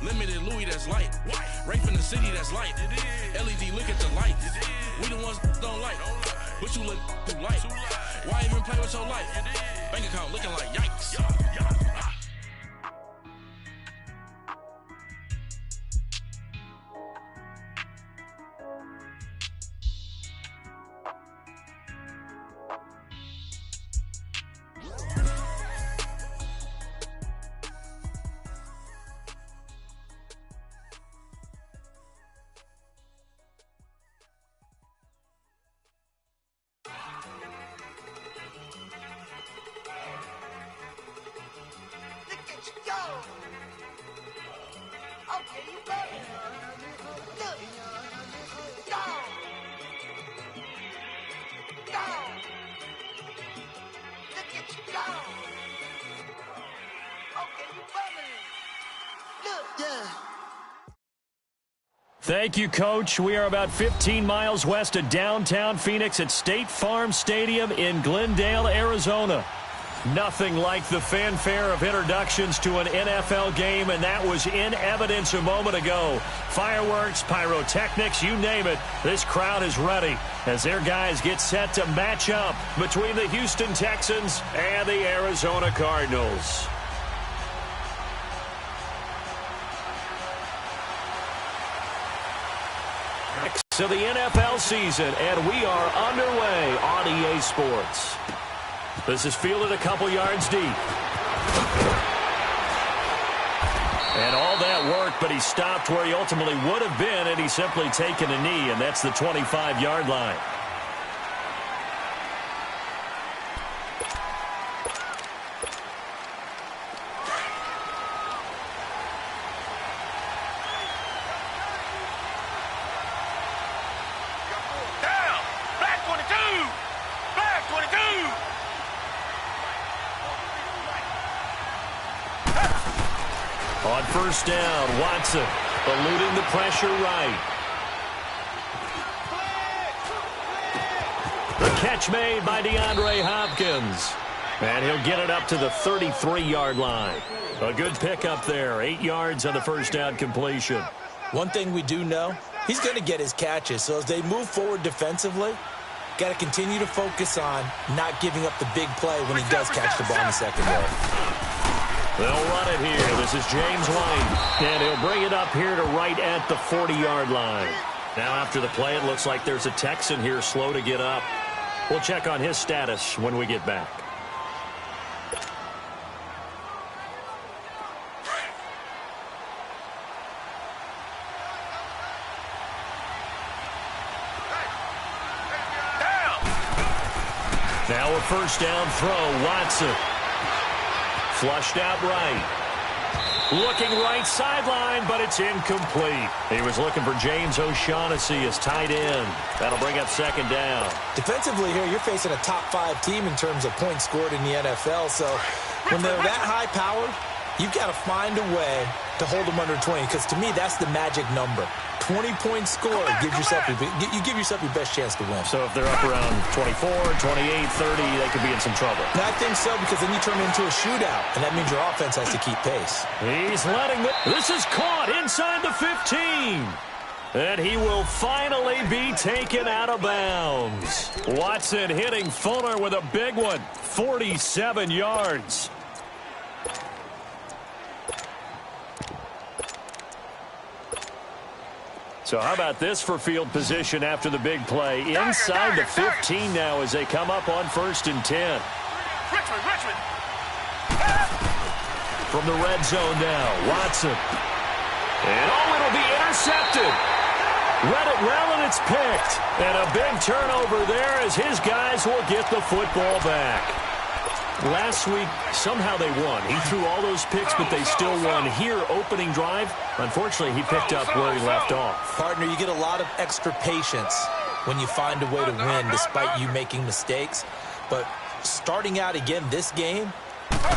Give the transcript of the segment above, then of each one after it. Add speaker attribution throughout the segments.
Speaker 1: Limited Louis, that's light. Rape in the city, that's light. LED, look at the light. We the ones don't like. But you look too light. Why even play with your life? Bank account looking like yikes.
Speaker 2: Thank you, Coach. We are about 15 miles west of downtown Phoenix at State Farm Stadium in Glendale, Arizona. Nothing like the fanfare of introductions to an NFL game, and that was in evidence a moment ago. Fireworks, pyrotechnics, you name it. This crowd is ready as their guys get set to match up between the Houston Texans and the Arizona Cardinals. To the NFL season, and we are underway on EA Sports. This is fielded a couple yards deep. And all that work, but he stopped where he ultimately would have been, and he's simply taken a knee, and that's the 25-yard line. On first down, Watson eluding the pressure right. The catch made by DeAndre Hopkins. And he'll get it up to the 33-yard line. A good pickup there. 8 yards on the first down completion.
Speaker 3: One thing we do know, he's going to get his catches. So as they move forward defensively, got to continue to focus on not giving up the big play when he does catch the ball in the secondary.
Speaker 2: They'll run it here. This is James White. And he'll bring it up here to right at the 40-yard line. Now after the play, it looks like there's a Texan here slow to get up. We'll check on his status when we get back. Now a first down throw, Watson. Flushed out right. Looking right sideline, but it's incomplete. He was looking for James O'Shaughnessy as tight end. That'll bring up second down.
Speaker 3: Defensively here, you're facing a top-5 team in terms of points scored in the NFL. So when they're that high-powered, you've got to find a way to hold them under 20, because to me, that's the magic number. 20 points scored, you give yourself your best chance to win.
Speaker 2: So if they're up around 24, 28, 30, they could be in some trouble.
Speaker 3: And I think so, because then you turn it into a shootout, and that means your offense has to keep pace.
Speaker 2: He's letting it. This is caught inside the 15. And he will finally be taken out of bounds. Watson hitting Fuller with a big one. 47 yards. So how about this for field position after the big play? Inside the 15 now as they come up on 1st and 10.
Speaker 1: Richmond.
Speaker 2: From the red zone now, Watson. And it'll be intercepted. Read it well, and it's picked. And a big turnover there as his guys will get the football back. Last week, somehow they won. He threw all those picks, but they still won. Here, opening drive, unfortunately, he picked up where he left off.
Speaker 3: Partner, you get a lot of extra patience when you find a way to win despite you making mistakes. But starting out again this game,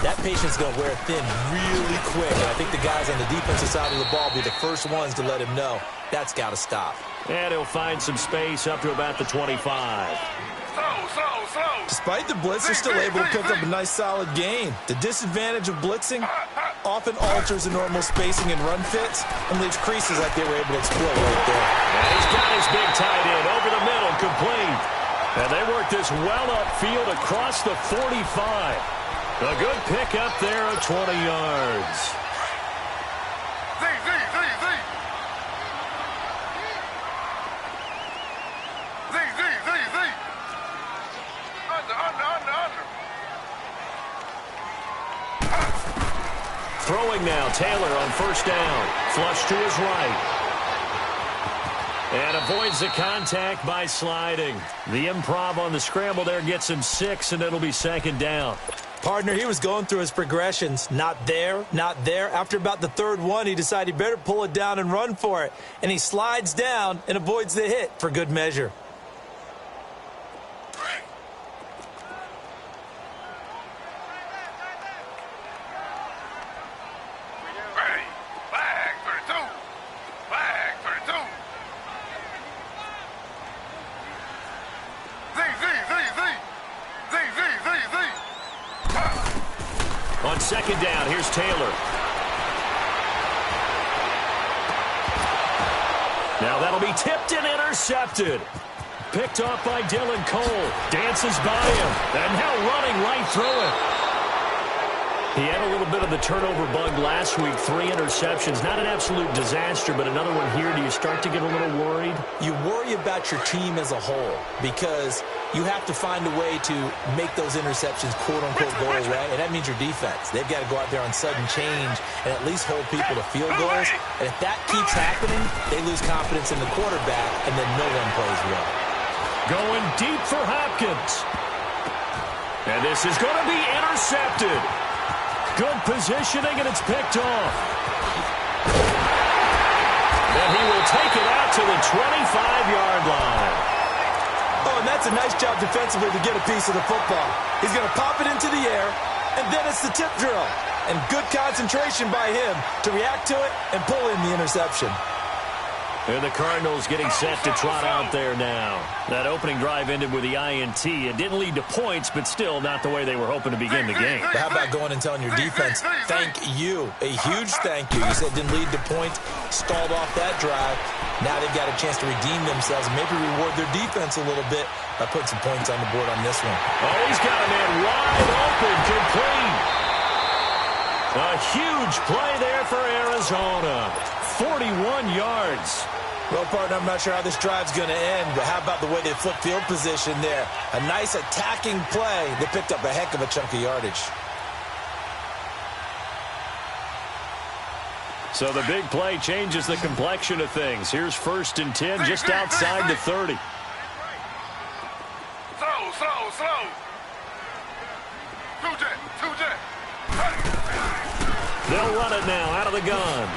Speaker 3: that patience is going to wear thin really quick. And I think the guys on the defensive side of the ball will be the first ones to let him know that's got to stop.
Speaker 2: And he'll find some space up to about the 25.
Speaker 3: Despite the blitz, they're still able to pick up a nice solid gain. The disadvantage of blitzing, often alters the normal spacing and run fits and leaves creases like they were able to exploit right there.
Speaker 2: And he's got his big tight end over the middle, complete. And they work this well upfield across the 45. A good pick up there of 20 yards. Throwing now, Taylor on first down. Flush to his right. And avoids the contact by sliding. The improv on the scramble there gets him 6, and it'll be second down.
Speaker 3: Partner, he was going through his progressions. Not there, not there. After about the third one, he decided he better pull it down and run for it. And he slides down and avoids the hit for good measure.
Speaker 2: On second down, here's Taylor. Now that'll be tipped and intercepted. Picked off by Dylan Cole. Dances by him. And now running right through it. He had a little bit of the turnover bug last week. 3 interceptions. Not an absolute disaster, but another one here. Do you start to get a little worried?
Speaker 3: You worry about your team as a whole because you have to find a way to make those interceptions quote-unquote go away, and that means your defense. They've got to go out there on sudden change and at least hold people to field goals. And if that keeps happening, they lose confidence in the quarterback, and then no one plays well.
Speaker 2: Going deep for Hopkins. And this is going to be intercepted. Good positioning, and it's picked off. And he will take it out to the 25-yard line.
Speaker 3: Oh, and that's a nice job defensively to get a piece of the football. He's going to pop it into the air, and then it's the tip drill. And good concentration by him to react to it and pull in the interception.
Speaker 2: And the Cardinals getting set to trot out there now. That opening drive ended with the INT. It didn't lead to points, but still not the way they were hoping to begin the game.
Speaker 3: But how about going and telling your defense, thank you, a huge thank you. You said it didn't lead to points, stalled off that drive. Now they've got a chance to redeem themselves and maybe reward their defense a little bit by putting some points on the board on this one.
Speaker 2: Oh, he's got a man wide open, complete. A huge play there for Arizona. 41 yards.
Speaker 3: Well, partner, I'm not sure how this drive's going to end, but how about the way they flipped field position there? A nice attacking play that picked up a heck of a chunk of yardage.
Speaker 2: So the big play changes the complexion of things. Here's 1st and 10 just outside the 30.
Speaker 1: Slow.
Speaker 2: They'll run it now out of the gun.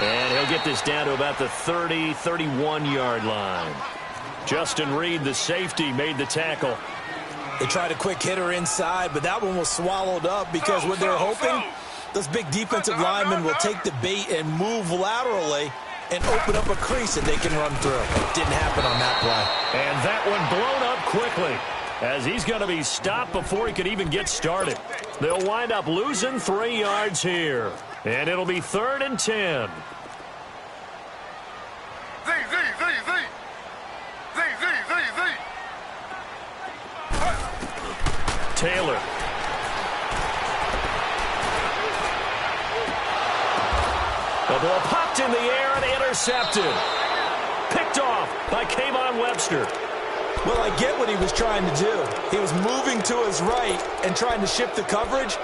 Speaker 2: And he'll get this down to about the 30, 31-yard line. Justin Reed, the safety, made the tackle.
Speaker 3: They tried a quick hitter inside, but that one was swallowed up because what they're hoping, those big defensive linemen will take the bait and move laterally and open up a crease that they can run through. Didn't happen on that play.
Speaker 2: And that one blown up quickly as he's going to be stopped before he could even get started. They'll wind up losing 3 yards here. And it'll be 3rd and 10. Taylor. The ball popped in the air and intercepted. Picked off by Kayvon Webster.
Speaker 3: Well, I get what he was trying to do. He was moving to his right and trying to shift the coverage,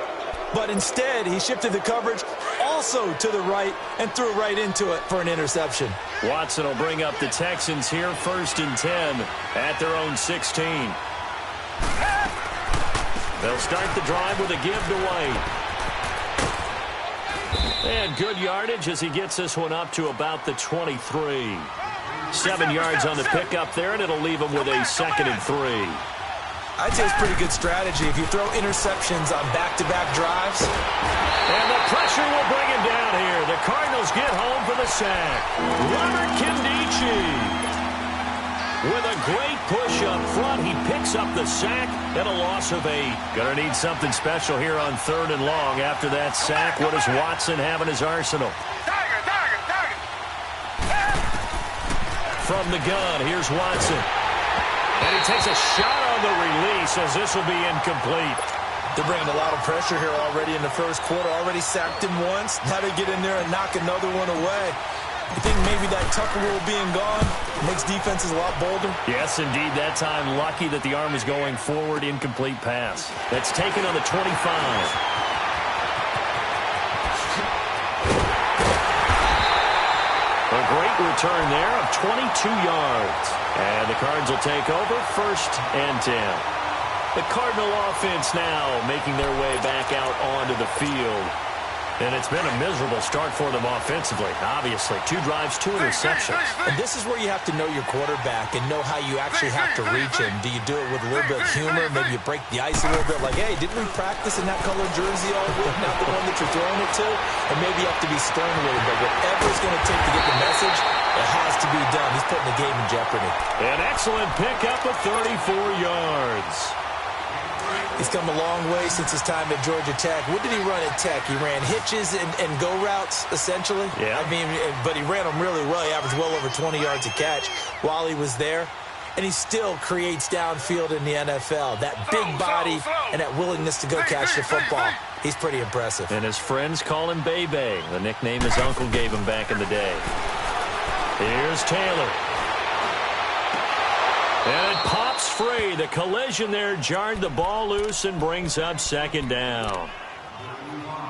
Speaker 3: but instead he shifted the coverage also to the right and threw right into it for an interception.
Speaker 2: Watson will bring up the Texans here, 1st and 10 at their own 16. They'll start the drive with a give to White. And good yardage as he gets this one up to about the 23. 7 yards on the pickup there, and it'll leave him with a 2nd and 3.
Speaker 3: I'd say it's pretty good strategy if you throw interceptions on back-to-back drives.
Speaker 2: And the pressure will bring him down here. The Cardinals get home for the sack. Robert Kindici. with a great push up front. He picks up the sack and a loss of 8. Gonna need something special here on 3rd and long after that sack. What does Watson have in his arsenal? From the gun, here's Watson. And he takes a shot on the release as this will be incomplete.
Speaker 3: They're bringing a lot of pressure here already in the first quarter. Already sacked him once. Now they get in there and knock another one away. You think maybe that Tucker rule being gone makes defenses a lot bolder?
Speaker 2: Yes, indeed. That time, lucky that the arm was going forward. Incomplete pass. That's taken on the 25. A great return there of 22 yards. And the Cards will take over 1st and 10. The Cardinal offense now making their way back out onto the field. And it's been a miserable start for them offensively, obviously. 2 drives, 2 interceptions.
Speaker 3: And this is where you have to know your quarterback and know how you actually have to reach him. Do you do it with a little bit of humor? Maybe you break the ice a little bit like, hey, didn't we practice in that colored jersey all week? Not the one that you're throwing it to? And maybe you have to be stern a little bit. Whatever it's going to take to get the message, it has to be done. He's putting the game in jeopardy.
Speaker 2: An excellent pickup of 34 yards.
Speaker 3: He's come a long way since his time at Georgia Tech. What did he run at Tech? He ran hitches and go routes, essentially.
Speaker 2: Yeah.
Speaker 3: I mean, but he ran them really well. He averaged well over 20 yards a catch while he was there. And he still creates downfield in the NFL. That big body and that willingness to go catch the football. He's pretty impressive.
Speaker 2: And his friends call him Bebe, the nickname his uncle gave him back in the day. Here's Taylor. And it pops free. The collision there jarred the ball loose and brings up 2nd down.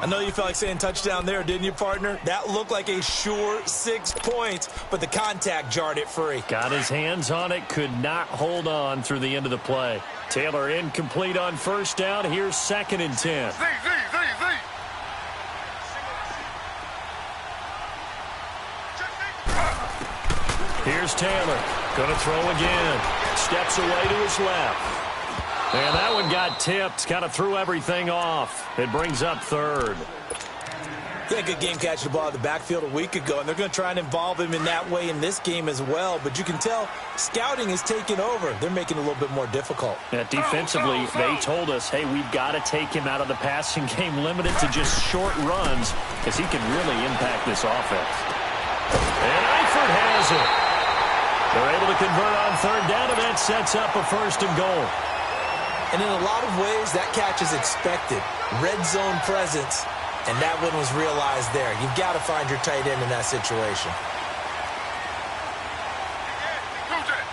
Speaker 3: I know you felt like saying touchdown there, didn't you, partner? That looked like a sure 6 points, but the contact jarred it free.
Speaker 2: Got his hands on it, could not hold on through the end of the play. Taylor incomplete on 1st down. Here's 2nd and 10. Here's Taylor. Going to throw again. Steps away to his left. And that one got tipped. Kind of threw everything off. It brings up 3rd.
Speaker 3: He had a good game catching the ball at the backfield a week ago, and they're going to try and involve him in that way in this game as well. But you can tell scouting is taking over. They're making it a little bit more difficult.
Speaker 2: Defensively, they told us, hey, we've got to take him out of the passing game, limited to just short runs, because he can really impact this offense. And Eifert has it. They're able to convert on 3rd down, and that sets up a 1st and goal.
Speaker 3: And in a lot of ways, that catch is expected. Red zone presence. And that one was realized there. You've got to find your tight end in that situation.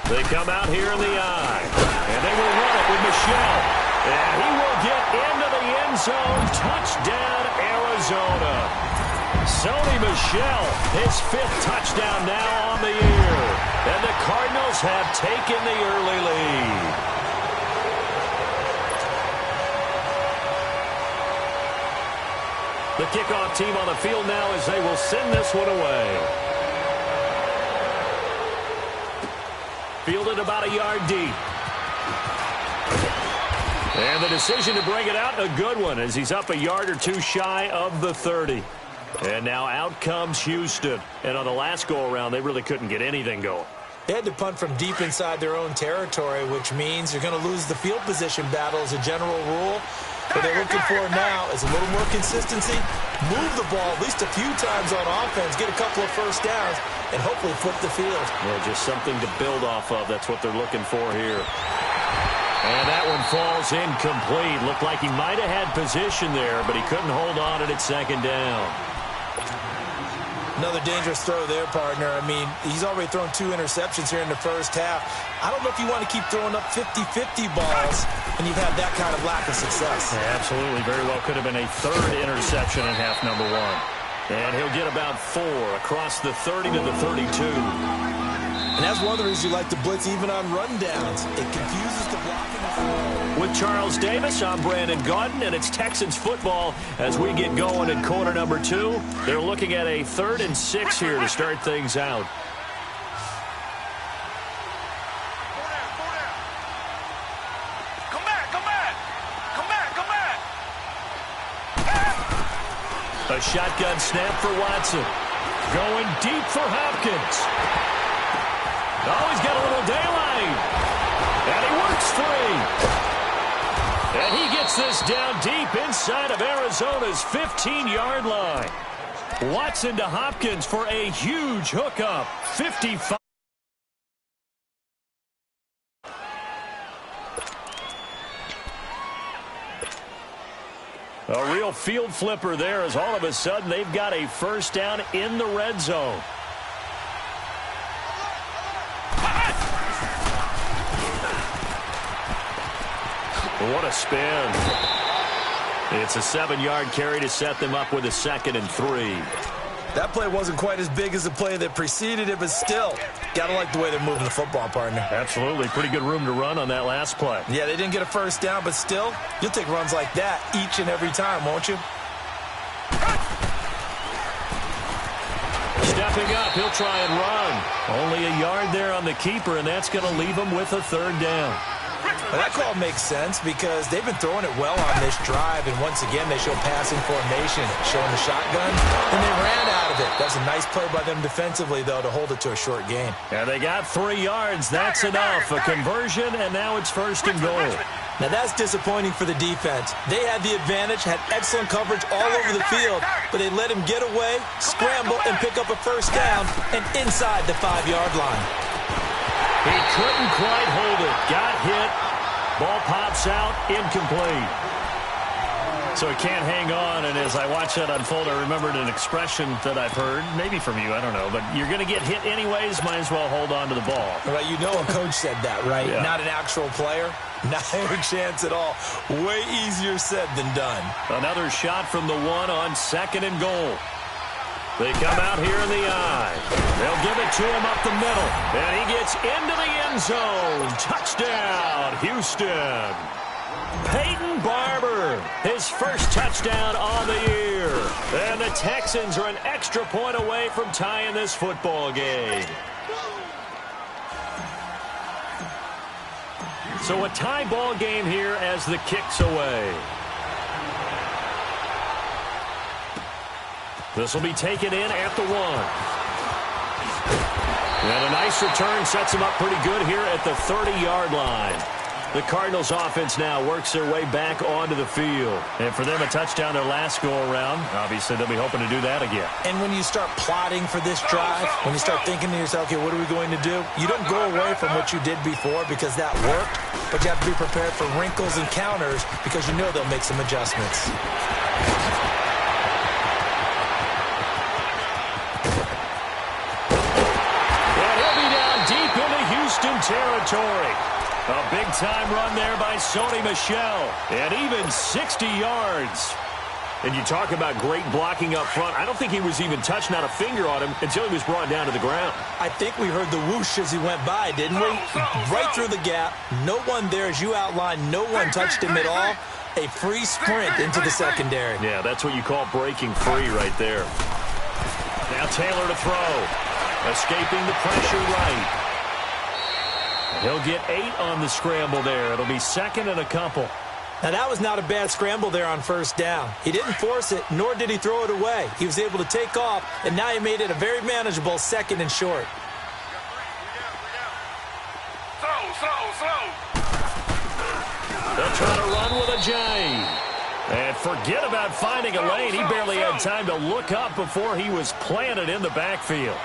Speaker 2: They come out here in the eye. And they will run it with Michel. And he will get into the end zone. Touchdown, Arizona. Sony Michel, his 5th touchdown now on the year. And the Cardinals have taken the early lead. The kickoff team on the field now as they will send this one away. Fielded about a yard deep. And the decision to bring it out, a good one, as he's up a yard or 2 shy of the 30. And now out comes Houston. And on the last go-around, they really couldn't get anything going.
Speaker 3: They had to punt from deep inside their own territory, which means you're going to lose the field position battle as a general rule. What they're looking for now is a little more consistency, move the ball at least a few times on offense, get a couple of 1st downs, and hopefully flip the field.
Speaker 2: Well, just something to build off of. That's what they're looking for here. And that one falls incomplete. Looked like he might have had position there, but he couldn't hold on it at 2nd down.
Speaker 3: Another dangerous throw there, partner. I mean, he's already thrown 2 interceptions here in the first half. I don't know if you want to keep throwing up 50-50 balls and you've had that kind of lack of success.
Speaker 2: Yeah, absolutely. Very well could have been a 3rd interception in half number 1. And he'll get about 4 across the 30 to the 32.
Speaker 3: And that's one of the reasons you like to blitz even on rundowns. It confuses the blocking.
Speaker 2: With Charles Davis, I'm Brandon Gaudin, and it's Texans football as we get going in quarter number 2. They're looking at a 3rd and 6 here to start things out. A shotgun snap for Watson. Going deep for Hopkins. Oh, he's got a little daylight lane. And he works free. And he gets this down deep inside of Arizona's 15-yard line. Watson to Hopkins for a huge hookup. 55. A real field flipper there as all of a sudden they've got a first down in the red zone. What a spin. It's a 7-yard carry to set them up with a 2nd and 3.
Speaker 3: That play wasn't quite as big as the play that preceded it, but still, gotta like the way they're moving the football, partner.
Speaker 2: Absolutely. Pretty good room to run on that last play.
Speaker 3: Yeah, they didn't get a first down, but still, you'll take runs like that each and every time, won't you?
Speaker 2: Stepping up, he'll try and run. Only a yard there on the keeper, and that's going to leave him with a 3rd down.
Speaker 3: Well, that call makes sense because they've been throwing it well on this drive, and once again, they show passing formation, showing the shotgun, and they ran out of it. That's a nice play by them defensively, though, to hold it to a short game.
Speaker 2: Yeah, they got 3 yards. That's enough. A conversion, and now it's 1st and goal.
Speaker 3: Now, that's disappointing for the defense. They had the advantage, had excellent coverage all over the field, but they let him get away, scramble, and pick up a first down, and inside the 5-yard line.
Speaker 2: He couldn't quite hold it. Got hit. Ball pops out, incomplete. So he can't hang on, and as I watch that unfold, I remembered an expression that I've heard, maybe from you, I don't know, but you're going to get hit anyways, might as well hold on to the ball.
Speaker 3: Right, you know a coach said that, right?
Speaker 2: Yeah.
Speaker 3: Not an actual player. Not a chance at all. Way easier said than done.
Speaker 2: Another shot from the 1 on 2nd and goal. They come out here in the eye. They'll give it to him up the middle. And he gets into the end zone. Touchdown, Houston. Peyton Barber, his first touchdown on the year. And the Texans are an extra point away from tying this football game. So a tie ball game here as the kick's away. This will be taken in at the 1. And a nice return sets him up pretty good here at the 30-yard line. The Cardinals offense now works their way back onto the field. And for them, a touchdown their last go-around. Obviously, they'll be hoping to do that again.
Speaker 3: And when you start plotting for this drive, when you start thinking to yourself, okay, what are we going to do? You don't go away from what you did before because that worked, but you have to be prepared for wrinkles and counters because you know they'll make some adjustments.
Speaker 2: Territory. A big-time run there by Sony Michel. And even 60 yards. And you talk about great blocking up front. I don't think he was even touched, not a finger on him, until he was brought down to the ground.
Speaker 3: I think we heard the whoosh as he went by, didn't we? Right through the gap. No one there, as you outlined, no one touched him at all. A free sprint into the secondary.
Speaker 2: Yeah, that's what you call breaking free right there. Now Taylor to throw. Escaping the pressure right. He'll get 8 on the scramble there. It'll be 2nd and a couple.
Speaker 3: Now, that was not a bad scramble there on first down. He didn't force it, nor did he throw it away. He was able to take off, and now he made it a very manageable 2nd and short.
Speaker 2: They'll try to run with a J. And forget about finding a lane. He barely had time to look up before he was planted in the backfield.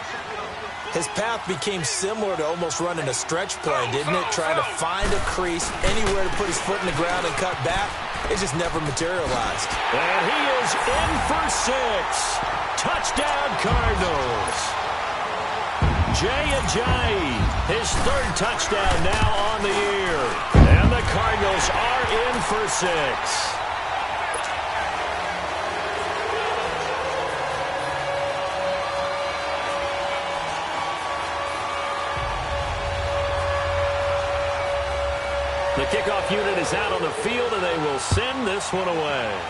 Speaker 3: His path became similar to almost running a stretch play, didn't it? Trying to find a crease, anywhere to put his foot in the ground and cut back. It just never materialized.
Speaker 2: And he is in for 6. Touchdown, Cardinals. Jay Ajayi, his 3rd touchdown now on the year. And the Cardinals are in for 6. The kickoff unit is out on the field, and they will send this one away.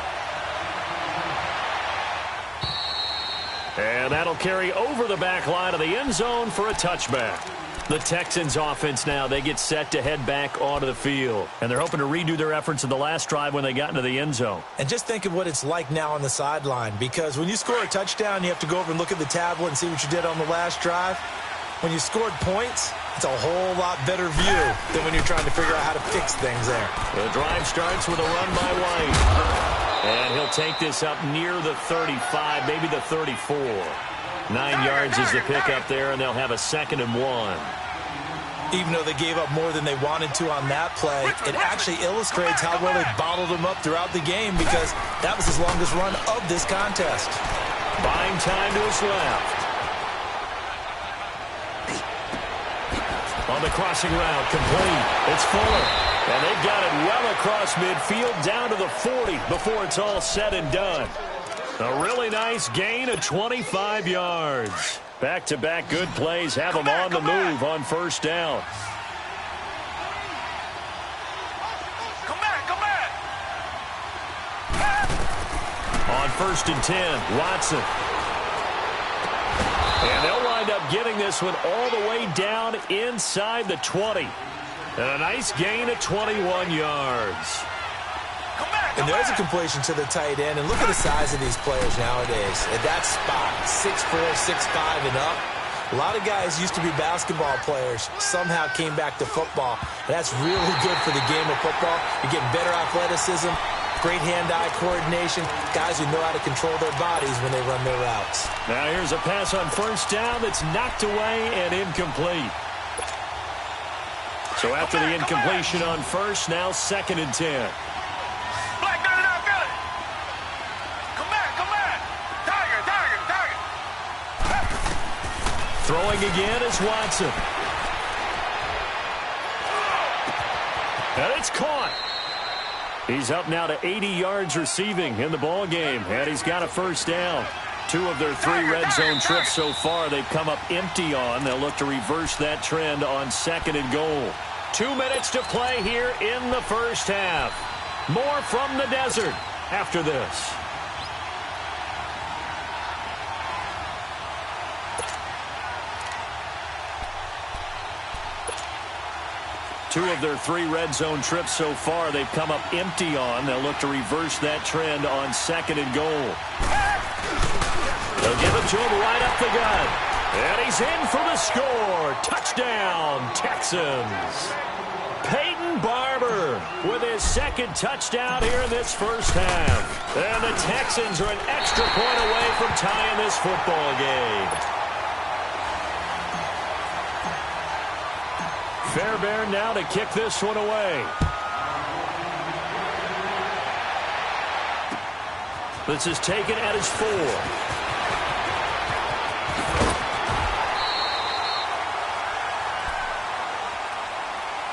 Speaker 2: And that'll carry over the back line of the end zone for a touchback. The Texans offense now, they get set to head back onto the field. And they're hoping to redo their efforts in the last drive when they got into the end zone.
Speaker 3: And just think of what it's like now on the sideline, because when you score a touchdown, you have to go over and look at the tablet and see what you did on the last drive. When you scored points, it's a whole lot better view than when you're trying to figure out how to fix things there.
Speaker 2: The drive starts with a run by White. And he'll take this up near the 35, maybe the 34. 9 yards is the pickup there, and they'll have a 2nd and 1.
Speaker 3: Even though they gave up more than they wanted to on that play, it actually illustrates how well they bottled them up throughout the game because that was his longest run of this contest.
Speaker 2: Buying time to his left. On the crossing route, complete. It's Fuller. And they've got it well across midfield down to the 40 before it's all said and done. A really nice gain of 25 yards. Back-to-back good plays have them on the move on first down.
Speaker 1: Come back.
Speaker 2: On 1st and 10, Watson. And they'll wind up getting this one all the way down inside the 20. And a nice gain of 21 yards.
Speaker 3: And there's a completion to the tight end. And look at the size of these players nowadays. At that spot, 6'4", 6'5", and up. A lot of guys used to be basketball players, somehow came back to football. And that's really good for the game of football. You're getting better athleticism, great hand-eye coordination, guys who know how to control their bodies when they run their routes.
Speaker 2: Now here's a pass on first down that's knocked away and incomplete. So after the incompletion on first, now 2nd and 10. Throwing again is Watson. And it's caught. He's up now to 80 yards receiving in the ball game, and he's got a first down. 2 of their 3 red zone trips so far they've come up empty on. They'll look to reverse that trend on 2nd and goal. 2 minutes to play here in the first half. More from the desert after this. Two of their 3 red zone trips so far they've come up empty on. They'll look to reverse that trend on 2nd and goal. They'll give it to him right up the gut. And he's in for the score. Touchdown, Texans. Peyton Barber with his 2nd touchdown here in this first half. And the Texans are an extra point away from tying this football game. Fairbairn now to kick this one away. This is taken at his 4.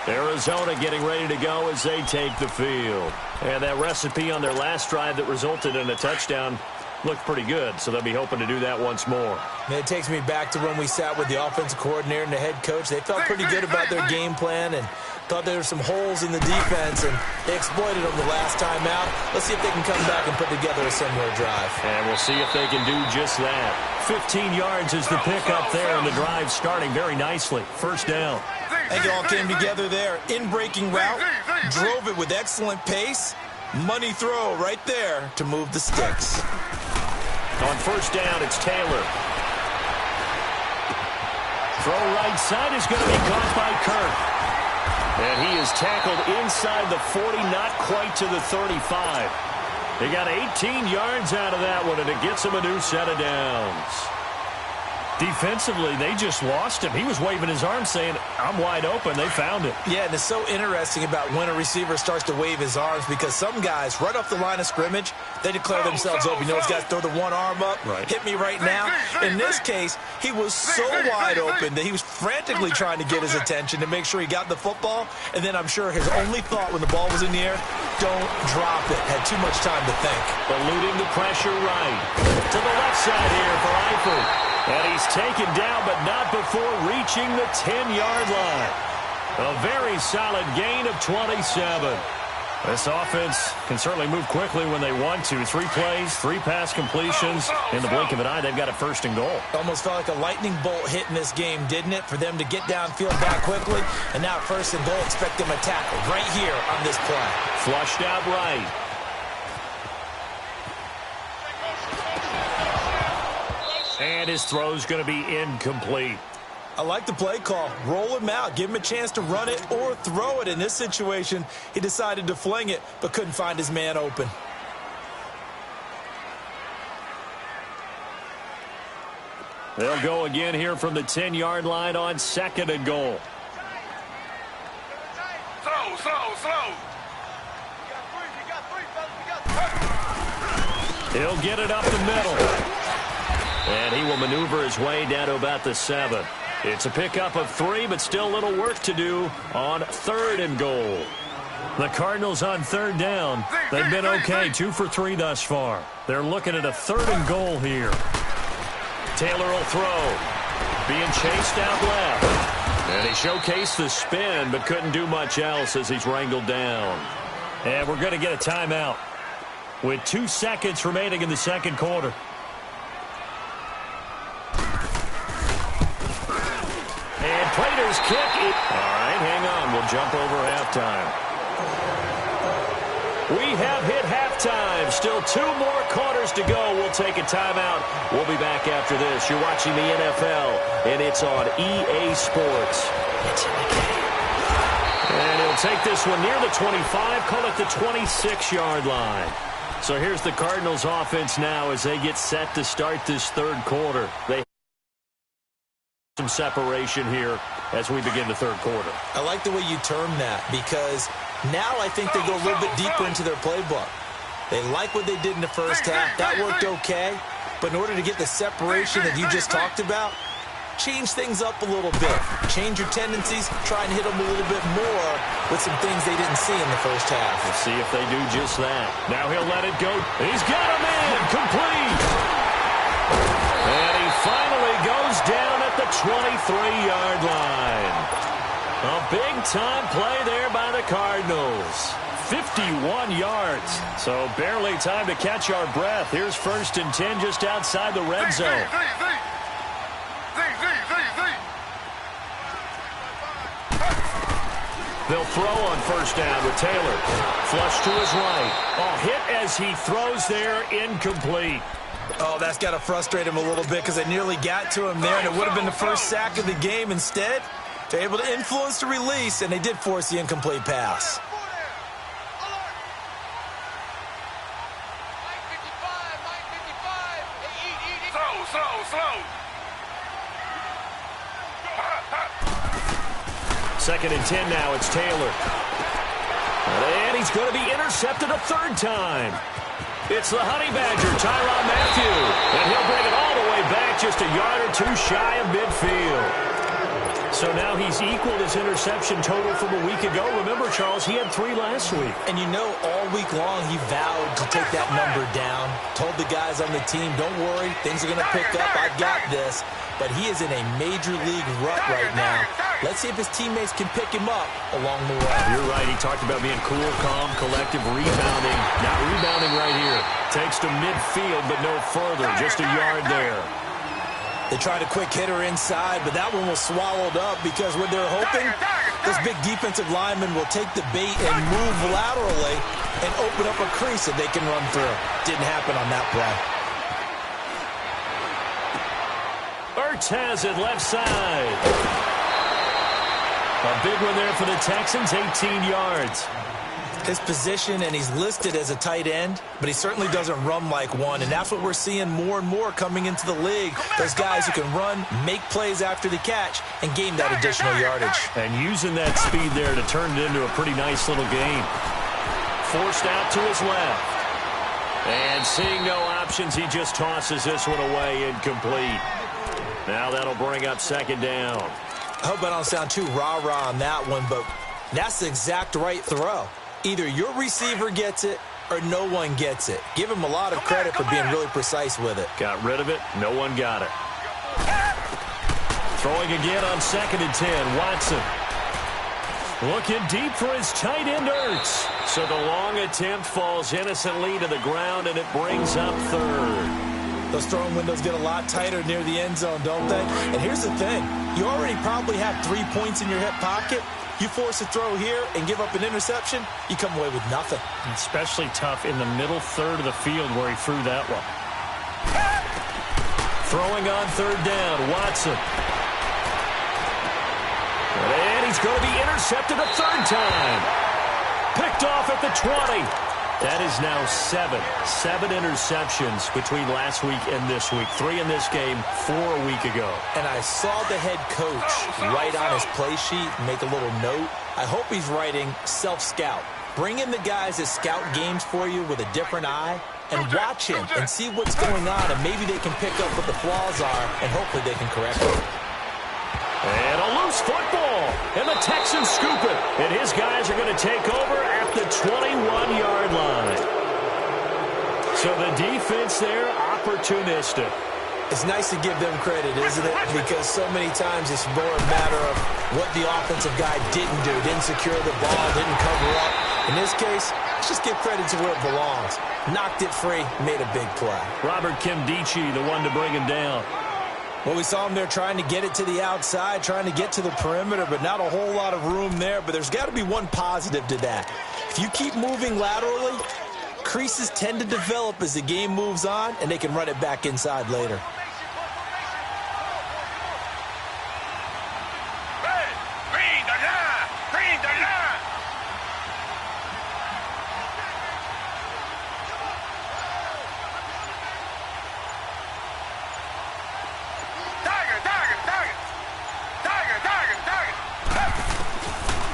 Speaker 2: Arizona getting ready to go as they take the field. And that recipe on their last drive that resulted in a touchdown looked pretty good, so they'll be hoping to do that once more.
Speaker 3: And it takes me back to when we sat with the offensive coordinator and the head coach. They felt pretty good about their game plan and thought there were some holes in the defense, and they exploited them the last time out. Let's see if they can come back and put together a similar drive.
Speaker 2: And we'll see if they can do just that. 15 yards is the pickup there, and the drive starting very nicely. First down.
Speaker 3: I think it all came together there. In-breaking route, drove it with excellent pace. Money throw right there to move the sticks.
Speaker 2: On first down, it's Taylor. Throw right side is going to be caught by Kirk. And he is tackled inside the 40, not quite to the 35. They got 18 yards out of that one, and it gets him a new set of downs. Defensively, they just lost him. He was waving his arms saying, I'm wide open. They found it.
Speaker 3: Yeah, and it's so interesting about when a receiver starts to wave his arms because some guys, right off the line of scrimmage, they declare themselves open. You know, those guys throw the one arm up, hit me right now. In this case, he was so wide open that he was frantically trying to get his attention to make sure he got the football. And then I'm sure his only thought when the ball was in the air, don't drop it. Had too much time to think.
Speaker 2: Eluding the pressure right. To the left side here for Eifert. And he's taken down, but not before reaching the 10-yard line. A very solid gain of 27. This offense can certainly move quickly when they want to. 3 plays, 3 pass completions. In the blink of an eye, they've got a first and goal.
Speaker 3: Almost felt like a lightning bolt hit in this game, didn't it? For them to get downfield back quickly. And now first and goal, expect them to tackle right here on this play.
Speaker 2: Flushed out right. And his throw's going to be incomplete.
Speaker 3: I like the play call. Roll him out. Give him a chance to run it or throw it. In this situation, he decided to fling it, but couldn't find his man open.
Speaker 2: They'll go again here from the 10-yard line on 2nd and goal.
Speaker 1: Slow.
Speaker 2: He'll get it up the middle. And he will maneuver his way down to about the 7. It's a pickup of 3, but still a little work to do on 3rd and goal. The Cardinals on 3rd down. They've been okay, 2 for 3 thus far. They're looking at a 3rd and goal here. Taylor will throw. Being chased out left. And he showcased the spin, but couldn't do much else as he's wrangled down. And we're going to get a timeout with 2 seconds remaining in the 2nd quarter. And Prater's kick. All right, hang on. We'll jump over halftime. We have hit halftime. Still 2 more quarters to go. We'll take a timeout. We'll be back after this. You're watching the NFL, and it's on EA Sports. It's in the game. And he'll take this one near the 25, call it the 26-yard line. So here's the Cardinals offense now as they get set to start this 3rd quarter. They have some separation here as we begin the 3rd quarter.
Speaker 3: I like the way you term that because now I think they go a little bit deeper into their playbook. They like what they did in the first half. That worked okay. But in order to get the separation that you just talked about, change things up a little bit. Change your tendencies. Try and hit them a little bit more with some things they didn't see in the first half.
Speaker 2: We'll see if they do just that. Now he'll let it go. He's got a man. Complete. And he finally goes down at the 23-yard line. A big-time play there by the Cardinals. 51 yards. So barely time to catch our breath. Here's 1st and 10 just outside the red zone. They'll throw on 1st down with Taylor. Flush to his right. Oh, hit as he throws there, incomplete.
Speaker 3: Oh, that's got to frustrate him a little bit because they nearly got to him there, and it would have been the first sack of the game. Instead, they're able to influence the release, and they did force the incomplete pass.
Speaker 1: Slow.
Speaker 2: 2nd and 10 now. It's Taylor. And he's going to be intercepted a 3rd time. It's the Honey Badger, Tyrann Mathieu. And he'll bring it all the way back just a yard or 2 shy of midfield. So now he's equaled his interception total from a week ago. Remember, Charles, he had 3 last week.
Speaker 3: And you know, all week long he vowed to take that number down. Told the guys on the team, don't worry, things are going to pick up. I've got this. But he is in a major league rut right now. Let's see if his teammates can pick him up along the way.
Speaker 2: You're right. He talked about being cool, calm, collective, rebounding. Not rebounding right here. Takes to midfield, but no further. Just a yard there.
Speaker 3: They tried a quick hitter inside, but that one was swallowed up because what they're hoping, this big defensive lineman will take the bait and move laterally and open up a crease that they can run through. Didn't happen on that play.
Speaker 2: Hittaz it left side. A big one there for the Texans, 18 yards.
Speaker 3: His position, and he's listed as a tight end, but he certainly doesn't run like one, and that's what we're seeing more and more coming into the league. Those guys who can run, make plays after the catch, and gain that additional yardage.
Speaker 2: And using that speed there to turn it into a pretty nice little game. Forced out to his left. And seeing no options, he just tosses this one away, incomplete. Now that'll bring up 2nd down.
Speaker 3: I hope I don't sound too rah-rah on that one, but that's the exact right throw. Either your receiver gets it or no one gets it. Give him a lot of credit for being really precise with it.
Speaker 2: Got rid of it. No one got it. Throwing again on 2nd and 10. Watson. Looking deep for his tight end, Ertz. So the long attempt falls innocently to the ground, and it brings up 3rd.
Speaker 3: Those throwing windows get a lot tighter near the end zone, don't they? And here's the thing. You already probably have 3 points in your hip pocket. You force a throw here and give up an interception, you come away with nothing.
Speaker 2: Especially tough in the middle 3rd of the field where he threw that one. Throwing on 3rd down, Watson. he's going to be intercepted a third time. Picked off at the 20. That is now seven interceptions between last week and this week. 3 in this game, 4 a week ago.
Speaker 3: And I saw the head coach write on his play sheet, make a little note. I hope he's writing self-scout. Bring in the guys that scout games for you with a different eye and watch him and see what's going on, and maybe they can pick up what the flaws are, and hopefully they can correct it.
Speaker 2: And a loose football, and the Texans scoop it. And his guys are going to take over at the 21-yard line. So the defense there, opportunistic.
Speaker 3: It's nice to give them credit, isn't it? Because so many times it's more a matter of what the offensive guy didn't do. Didn't secure the ball, didn't cover up. In this case, let's just give credit to where it belongs. Knocked it free, made a big play.
Speaker 2: Robert Kimdichie, the one to bring him down.
Speaker 3: Well, we saw him there trying to get it to the outside, trying to get to the perimeter, but not a whole lot of room there. But there's got to be one positive to that. If you keep moving laterally, creases tend to develop as the game moves on, and they can run it back inside later.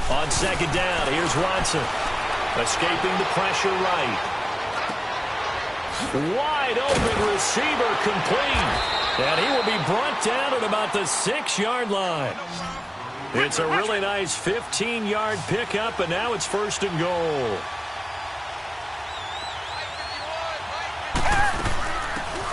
Speaker 2: On second down, here's Watson. Escaping the pressure right. Wide open receiver complete. And he will be brought down at about the 6-yard line. It's a really nice 15-yard pickup, and now it's 1st and goal.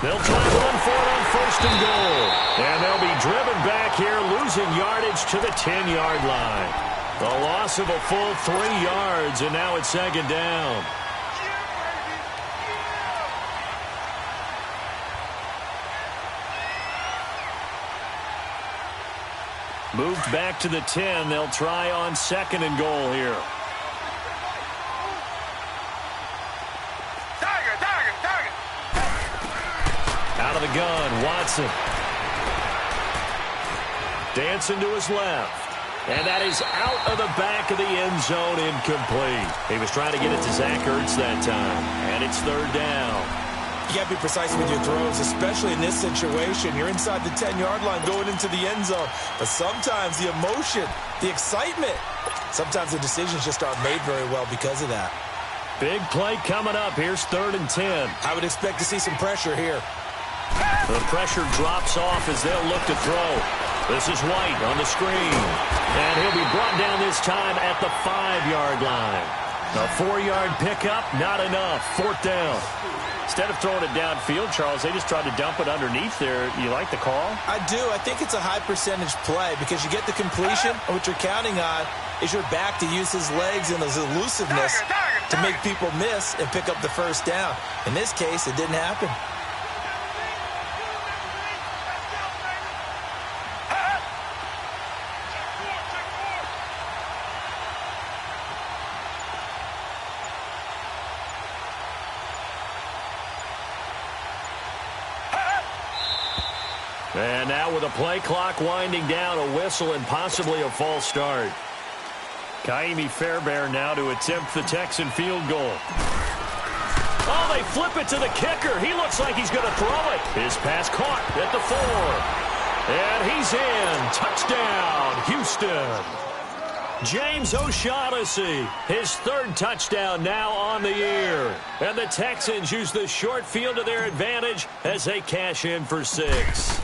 Speaker 2: They'll try to run for it on 1st and goal. And they'll be driven back here, losing yardage to the 10-yard line. The loss of a full 3 yards, and now it's 2nd down. Moved back to the 10. They'll try on 2nd and goal here. Out of the gun, Watson. Dancing to his left. And that is out of the back of the end zone, incomplete. He was trying to get it to Zach Ertz that time. And it's 3rd down.
Speaker 3: You got to be precise with your throws, especially in this situation. You're inside the 10-yard line going into the end zone. But sometimes the emotion, the excitement, sometimes the decisions just aren't made very well because of that.
Speaker 2: Big play coming up. Here's 3rd and 10.
Speaker 3: I would expect to see some pressure here.
Speaker 2: The pressure drops off as they'll look to throw. This is White on the screen. And he'll be brought down this time at the 5-yard line. A 4-yard pickup, not enough. 4th down. Instead of throwing it downfield, Charles, they just tried to dump it underneath there. You like the call?
Speaker 3: I do. I think it's a high percentage play because you get the completion, and what you're counting on is your back to use his legs and his elusiveness to make people miss and pick up the 1st down. In this case, it didn't happen.
Speaker 2: And now with a play clock winding down, a whistle and possibly a false start. Kaimi Fairbairn now to attempt the Texan field goal. Oh, they flip it to the kicker. He looks like he's going to throw it. His pass caught at the 4. And he's in. Touchdown, Houston. James O'Shaughnessy, his 3rd touchdown now on the year. And the Texans use the short field to their advantage as they cash in for 6.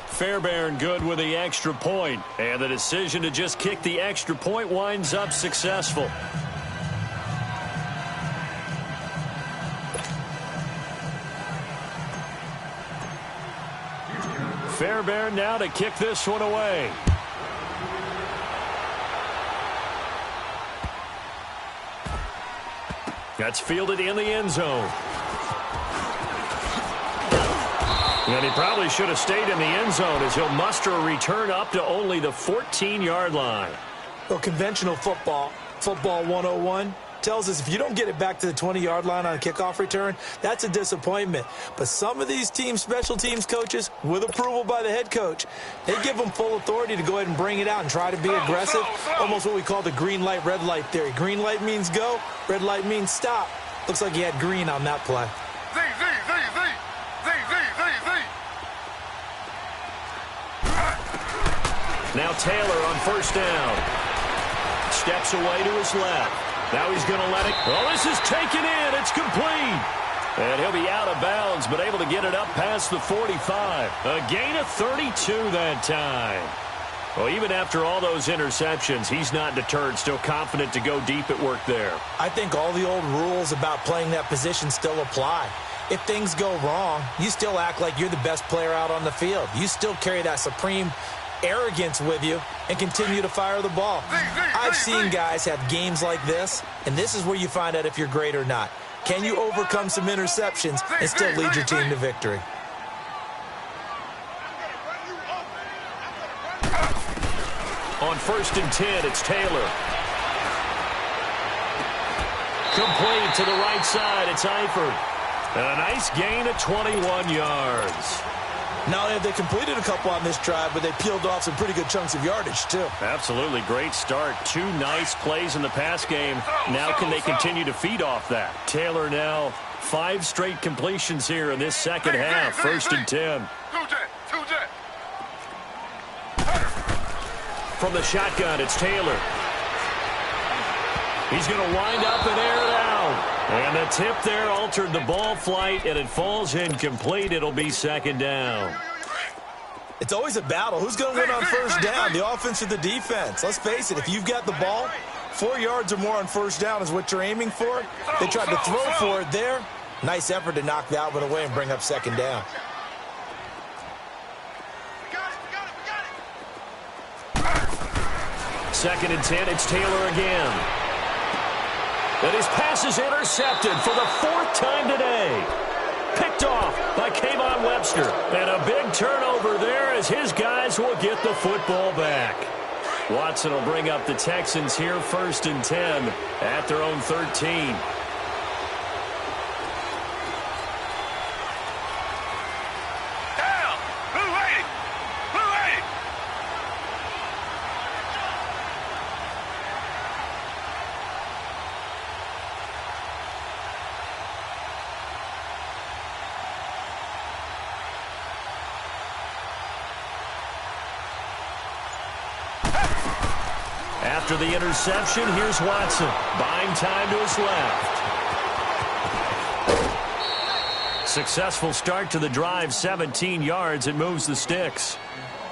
Speaker 2: Fairbairn good with the extra point, and the decision to just kick the extra point winds up successful. Fairbairn now to kick this one away. That's fielded in the end zone. And he probably should have stayed in the end zone as he'll muster a return up to only the 14-yard line.
Speaker 3: Well, conventional football 101, tells us if you don't get it back to the 20-yard line on a kickoff return, that's a disappointment. But some of these special teams coaches, with approval by the head coach, they give them full authority to go ahead and bring it out and try to be aggressive, almost what we call the green light, red light theory. Green light means go, red light means stop. Looks like he had green on that play.
Speaker 2: Now Taylor on first down. Steps away to his left. Now he's going to let it. Well, this is taken in. It's complete. And he'll be out of bounds, but able to get it up past the 45. A gain of 32 that time. Well, even after all those interceptions, he's not deterred, still confident to go deep at work there.
Speaker 3: I think all the old rules about playing that position still apply. If things go wrong, you still act like you're the best player out on the field. You still carry that supreme arrogance with you and continue to fire the ball. I've seen guys have games like this, and this is where you find out if you're great or not. Can you overcome some interceptions and still lead your team to victory?
Speaker 2: On 1st and 10, it's Taylor. Complete to the right side, it's Eifert. A nice gain of 21 yards.
Speaker 3: Not only have they completed a couple on this drive, but they peeled off some pretty good chunks of yardage, too.
Speaker 2: Absolutely great start. 2 nice plays in the pass game. Now can they continue to feed off that? Taylor now 5 straight completions here in this second half. 1st and 10. From the shotgun, it's Taylor. He's going to wind up and air it out. And the tip there altered the ball flight, and it falls incomplete. It'll be 2nd down.
Speaker 3: It's always a battle. Who's going to win on first down, the offense or the defense? Let's face it, if you've got the ball, 4 yards or more on first down is what you're aiming for. They tried to throw for it there. Nice effort to knock that one away and bring up 2nd down.
Speaker 2: Second and 10, it's Taylor again. And his pass is intercepted for the 4th time today. Picked off by Kayvon Webster. And a big turnover there as his guys will get the football back. Watson will bring up the Texans here 1st and 10 at their own 13. After the interception, here's Watson. Buying time to his left. Successful start to the drive, 17 yards. It moves the sticks.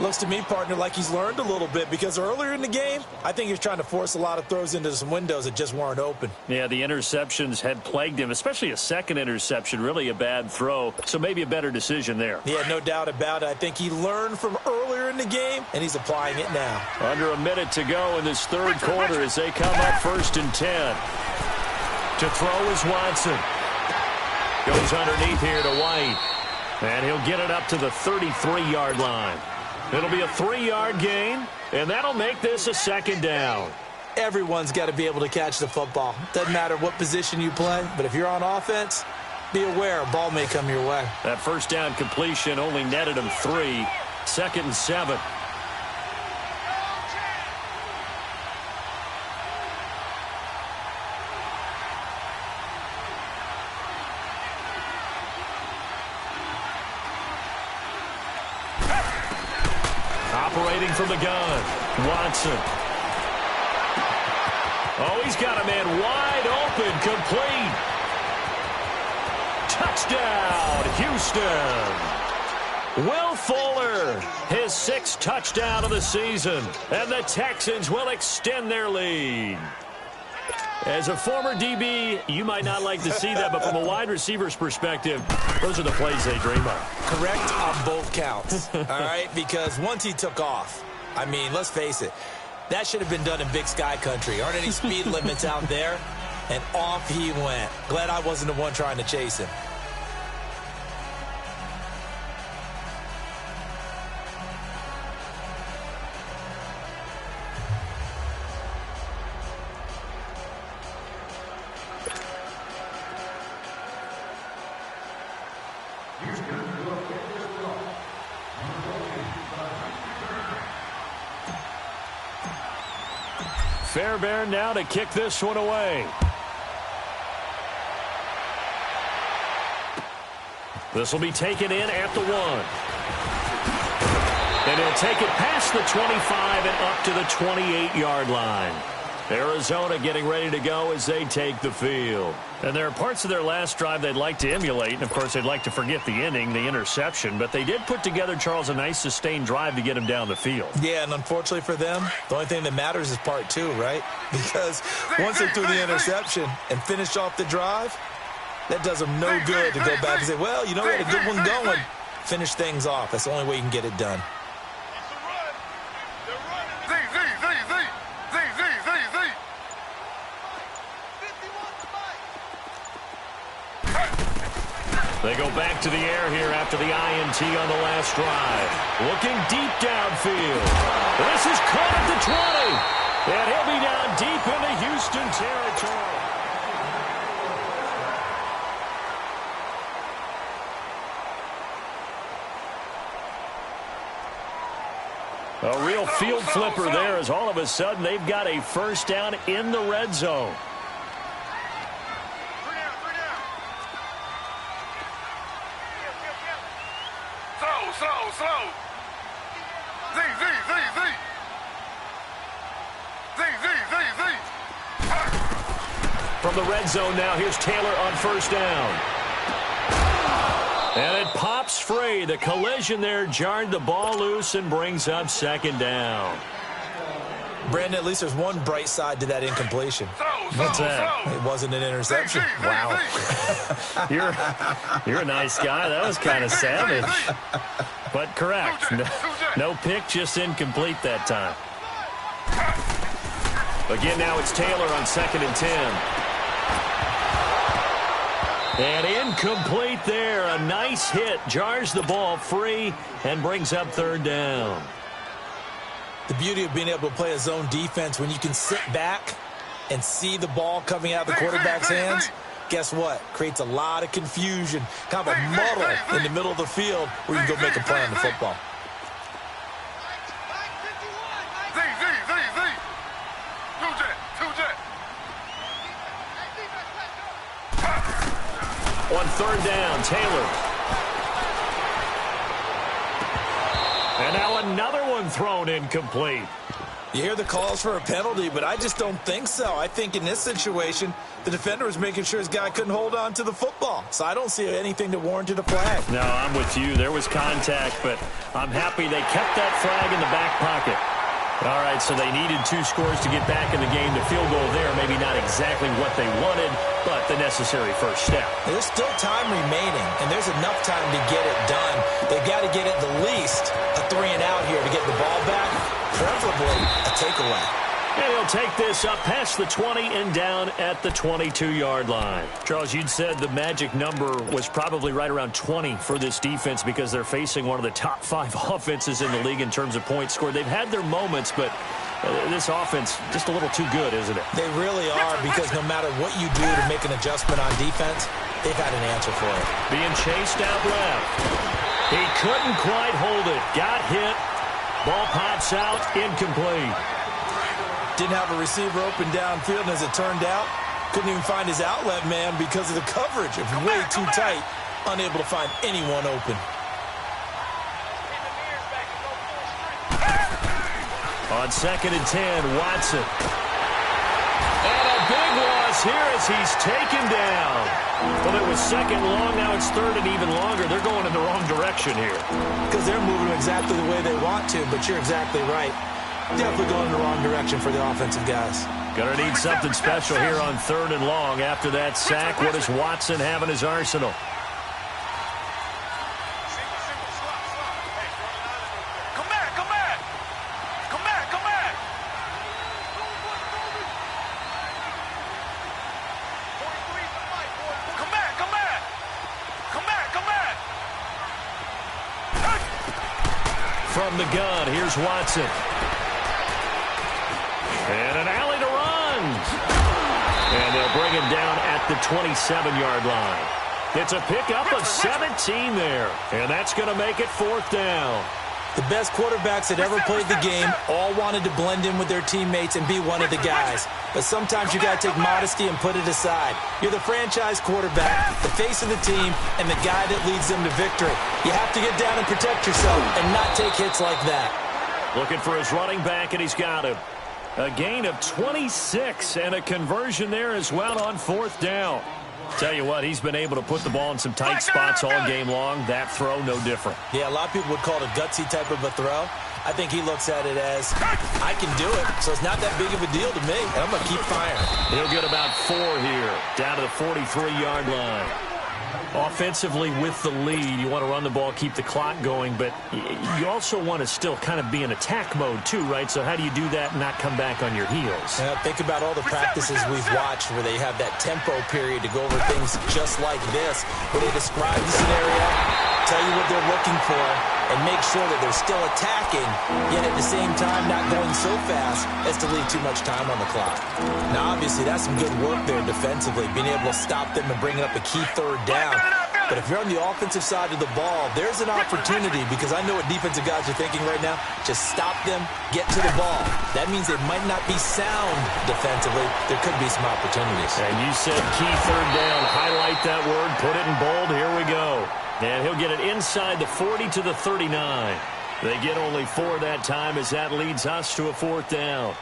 Speaker 3: Looks to me, partner, like he's learned a little bit because earlier in the game, I think he was trying to force a lot of throws into some windows that just weren't open.
Speaker 2: Yeah, the interceptions had plagued him, especially a second interception, really a bad throw. So maybe a better decision there.
Speaker 3: Yeah, no doubt about it. I think he learned from earlier in the game, and he's applying it now.
Speaker 2: Under a minute to go in this 3rd quarter as they come up 1st and 10. To throw is Watson. Goes underneath here to White. And he'll get it up to the 33-yard line. It'll be a 3-yard gain, and that'll make this a 2nd down.
Speaker 3: Everyone's got to be able to catch the football. Doesn't matter what position you play, but if you're on offense, be aware a ball may come your way.
Speaker 2: That 1st down completion only netted him 3. 2nd and 7. Operating from the gun, Watson. Oh, he's got a man wide open, complete. Touchdown, Houston. Will Fuller, his 6th touchdown of the season, and the Texans will extend their lead. As a former DB, you might not like to see that, but from a wide receiver's perspective, those are the plays they dream of.
Speaker 3: Correct on both counts, all right? Because once he took off, I mean, let's face it, that should have been done in Big Sky country. Aren't any speed limits out there? And off he went. Glad I wasn't the one trying to chase him.
Speaker 2: Fairbairn now to kick this one away. This will be taken in at the 1. And he'll take it past the 25 and up to the 28-yard line. Arizona getting ready to go as they take the field. And there are parts of their last drive they'd like to emulate. And, of course, they'd like to forget the inning, the interception. But they did put together, Charles, a nice sustained drive to get him down the field.
Speaker 3: Yeah, and unfortunately for them, the only thing that matters is part 2, right? Because once they threw the interception and finished off the drive, that does them no good to go back and say, well, you know, we had a good one going. Finish things off. That's the only way you can get it done.
Speaker 2: They go back to the air here after the INT on the last drive. Looking deep downfield. This is caught at the 20. And he'll be down deep into Houston territory. A real field flipper there as all of a sudden they've got a first down in the red zone.
Speaker 1: Slow. Z.
Speaker 2: From the red zone now, here's Taylor on first down. And it pops free. The collision there jarred the ball loose and brings up second down.
Speaker 3: Brandon, at least there's one bright side to that incompletion.
Speaker 2: What's that?
Speaker 3: It wasn't an interception.
Speaker 2: Wow. You're a nice guy. That was kind of savage. But correct. No pick, just incomplete that time. Again, now it's Taylor on 2nd and 10. And incomplete there. A nice hit. Jars the ball free and brings up third down.
Speaker 3: The beauty of being able to play a zone defense when you can sit back and see the ball coming out of the quarterback's hands, guess what? Creates a lot of confusion, kind of a muddle in the middle of the field where you can go make a play on the football.
Speaker 2: On third down, Taylor. And now another one thrown incomplete.
Speaker 3: You hear the calls for a penalty, but I just don't think so. I think in this situation, the defender was making sure his guy couldn't hold on to the football. So I don't see anything that warranted a flag.
Speaker 2: No, I'm with you. There was contact, but I'm happy they kept that flag in the back pocket. All right, so they needed 2 scores to get back in the game. The field goal there, maybe not exactly what they wanted, but the necessary first step.
Speaker 3: There's still time remaining, and there's enough time to get it done. They've got to get at the least a 3-and-out here to get the ball back, preferably a takeaway.
Speaker 2: And he'll take this up past the 20 and down at the 22-yard line. Charles, you'd said the magic number was probably right around 20 for this defense because they're facing one of the top 5 offenses in the league in terms of points scored. They've had their moments, but this offense just a little too good, isn't it?
Speaker 3: They really are, because no matter what you do to make an adjustment on defense, they've had an answer for it.
Speaker 2: Being chased out left. He couldn't quite hold it. Got hit. Ball pops out. Incomplete.
Speaker 3: Didn't have a receiver open downfield, and as it turned out, couldn't even find his outlet man because of the coverage. It was way too tight, unable to find anyone open.
Speaker 2: On 2nd and 10, Watson. And a big loss here as he's taken down. Well, it was 2nd long, now it's 3rd and even longer. They're going in the wrong direction here.
Speaker 3: Because they're moving exactly the way they want to, but you're exactly right. Definitely going in the wrong direction for the offensive guys.
Speaker 2: Gonna need something special here on 3rd and long. After that sack, what does Watson have in his arsenal? From the gun, here's Watson. And an alley to run. And they'll bring him down at the 27-yard line. It's a pickup of 17 there. And that's going to make it 4th down.
Speaker 3: The best quarterbacks that ever played the game all wanted to blend in with their teammates and be one of the guys. But sometimes you got to take modesty and put it aside. You're the franchise quarterback, the face of the team, and the guy that leads them to victory. You have to get down and protect yourself and not take hits like that.
Speaker 2: Looking for his running back, and he's got him. A gain of 26 and a conversion there as well on 4th down. Tell you what, he's been able to put the ball in some tight spots all game long. That throw, no different.
Speaker 3: Yeah, a lot of people would call it a gutsy type of a throw. I think he looks at it as, I can do it, so it's not that big of a deal to me, and I'm going to keep firing.
Speaker 2: He'll get about 4 here, down to the 43-yard line. Offensively with the lead, you want to run the ball, keep the clock going, but you also want to still kind of be in attack mode too, right? So how do you do that and not come back on your heels?
Speaker 3: Think about all the practices we've watched where they have that tempo period to go over things just like this, where they describe the scenario, tell you what they're looking for, and make sure that they're still attacking, yet at the same time not going so fast as to leave too much time on the clock. Now, obviously, that's some good work there defensively, being able to stop them and bring up a key 3rd down. But if you're on the offensive side of the ball, there's an opportunity, because I know what defensive guys are thinking right now. Just stop them, get to the ball. That means they might not be sound defensively. There could be some opportunities.
Speaker 2: And you said key 3rd down. Highlight that word, put it in bold. Here we go. And he'll get it inside the 40 to the 39. They get only 4 that time as that leads us to a 4th down.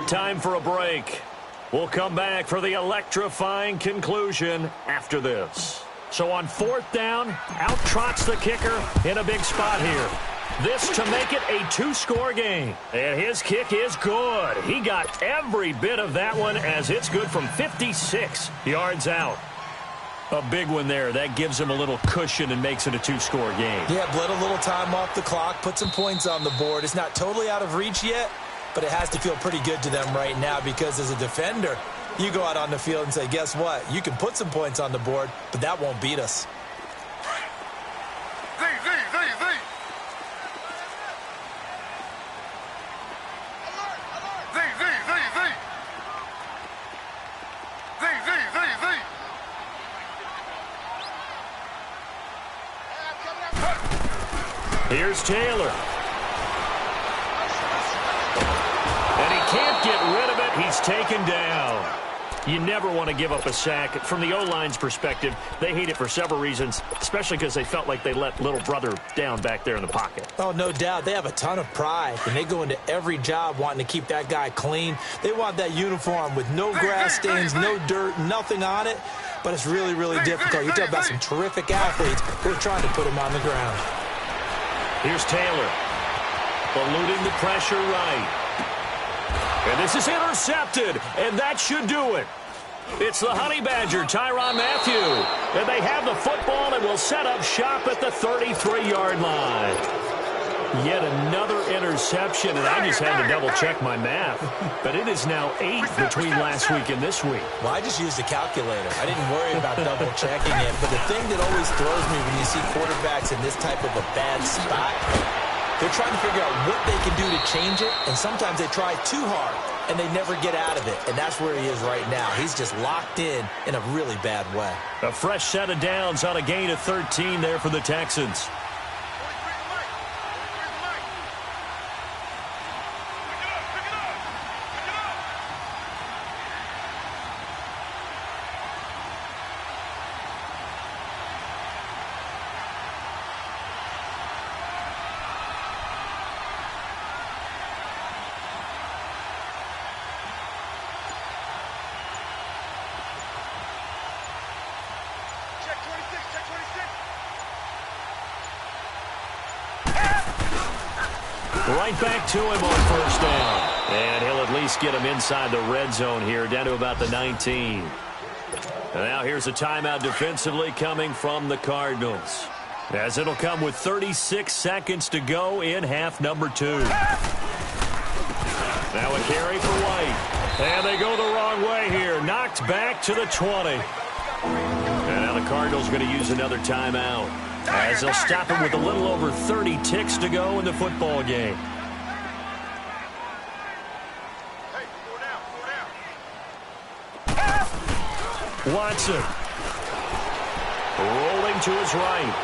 Speaker 2: Time for a break. We'll come back for the electrifying conclusion after this. So on 4th down, out trots the kicker in a big spot here. This to make it a 2-score game. And his kick is good. He got every bit of that one as it's good from 56 yards out. A big one there. That gives him a little cushion and makes it a 2-score game.
Speaker 3: Yeah, bled a little time off the clock, put some points on the board. It's not totally out of reach yet, but it has to feel pretty good to them right now, because as a defender, you go out on the field and say, guess what? You can put some points on the board, but that won't beat us.
Speaker 2: Here's Taylor. And he can't get rid of it. He's taken down. You never want to give up a sack. From the O-line's perspective, they hate it for several reasons, especially because they felt like they let little brother down back there in the pocket.
Speaker 3: Oh, no doubt. They have a ton of pride, and they go into every job wanting to keep that guy clean. They want that uniform with no grass stains, no dirt, nothing on it, but it's really, really difficult. You're talking about some terrific athletes who are trying to put him on the ground.
Speaker 2: Here's Taylor, eluding the pressure right. And this is intercepted, and that should do it. It's the Honey Badger, Tyrann Mathieu. And they have the football and will set up shop at the 33-yard line. Yet another interception, and I just had to double-check my math. But it is now 8 between last week and this week.
Speaker 3: Well, I just used a calculator. I didn't worry about double-checking it. But the thing that always throws me when you see quarterbacks in this type of a bad spot, they're trying to figure out what they can do to change it, and sometimes they try too hard, and they never get out of it. And that's where he is right now. He's just locked in a really bad way.
Speaker 2: A fresh set of downs on a gain of 13 there for the Texans. Right back to him on first down. And he'll at least get him inside the red zone here, down to about the 19. And now here's a timeout defensively coming from the Cardinals, as it'll come with 36 seconds to go in half number 2. Now a carry for White. And they go the wrong way here. Knocked back to the 20. And now the Cardinals are going to use another timeout, as they'll stop him with a little over 30 ticks to go in the football game. Watson. Rolling to his right.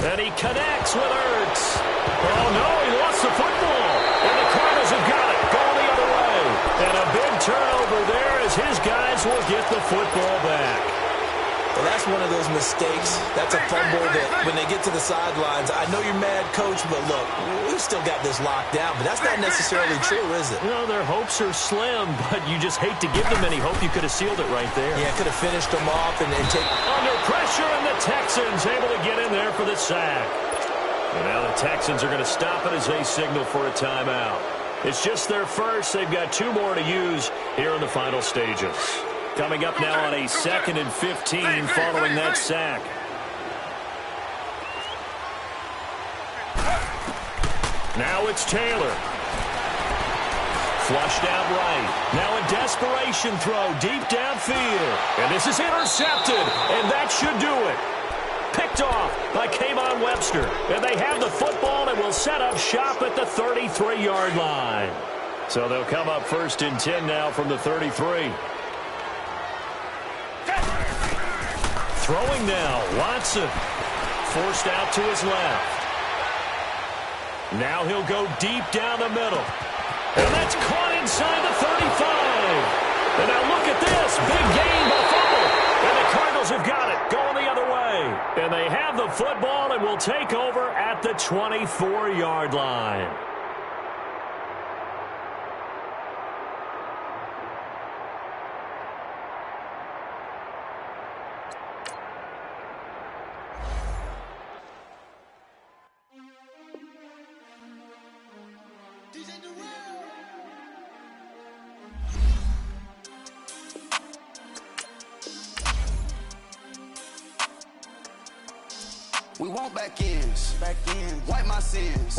Speaker 2: And he connects with Ertz. Oh, no, he lost the football. And the Cardinals have got it. Going the other way. And a big turnover there as his guys will get the football back.
Speaker 3: Well, that's one of those mistakes. That's a fumble that when they get to the sidelines, I know you're mad, Coach, but look, we've still got this locked down. But that's not necessarily true, is it?
Speaker 2: No, their hopes are slim, but you just hate to give them any hope. You could have sealed it right there.
Speaker 3: Yeah, could have finished them off and take...
Speaker 2: Under pressure, and the Texans able to get in there for the sack. And now the Texans are going to stop it as they signal for a timeout. It's just their first. They've got 2 more to use here in the final stages. Coming up now on a 2nd and 15 following that sack. Now it's Taylor. Flushed out right. Now a desperation throw deep downfield. And this is intercepted. And that should do it. Picked off by K'Von Webster. And they have the football and will set up shop at the 33-yard line. So they'll come up 1st and 10 now from the 33. Throwing now, Watson. Forced out to his left. Now he'll go deep down the middle. And that's caught inside the 35. And now look at this. Big gain by fumble. And the Cardinals have got it. Going the other way. And they have the football and will take over at the 24-yard line.
Speaker 4: We want back ends, wipe my sins,